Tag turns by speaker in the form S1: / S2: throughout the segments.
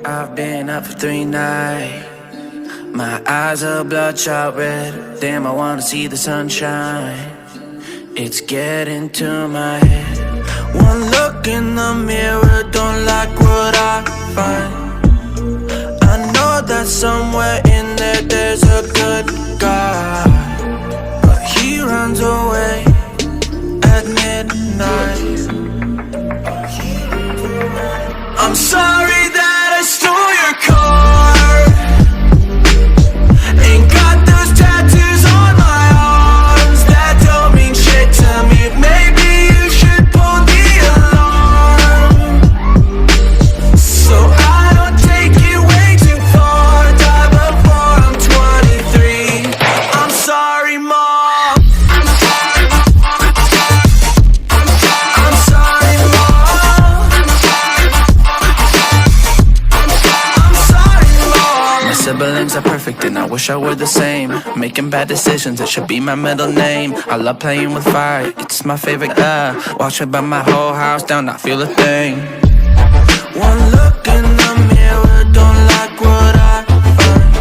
S1: I've been up for 3 nights. My eyes are bloodshot red. Damn, I wanna see the sunshine. It's getting to my head. One look in the mirror, don't like what I find. I know that somewhere in there there's a good guy, but he runs away at midnight. I'm sorry that I stole your car. Ain't got those tattoos on my arms that don't mean shit to me. Maybe you should pull the alarm, so I don't take it way too far. Die before I'm 23. I'm sorry, Mom. I'm sorry, Mom. My siblings are perfect and I wish I were the same. Making bad decisions, it should be my middle name. I love playing with fire, it's my favorite. Watch me burn my whole house down, not feel a thing. One look in the mirror, don't like what I find.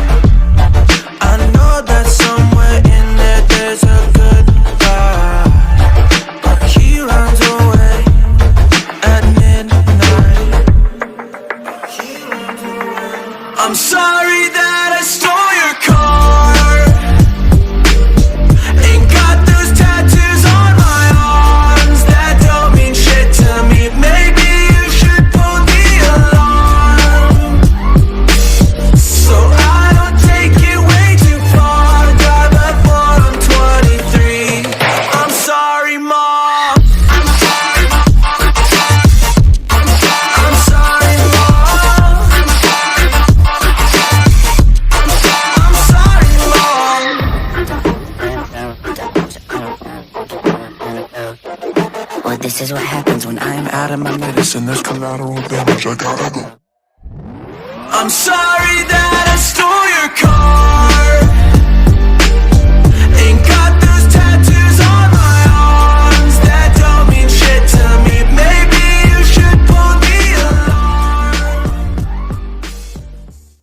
S1: I know that somewhere in there there's a good guy, but he runs away at midnight. I'm sorry that I stole your car. Ain't got those tattoos on my arms that don't mean shit to me. Maybe you should pull the alarm, so I don't take it way too far. Die before I'm 23. I'm sorry, Mom. I'm sorry, Mom. I'm sorry, Mom.
S2: Well, this is what happens when I'm out of my medicine.
S3: There's collateral damage, I gotta go.
S1: I'm sorry that I stole your car.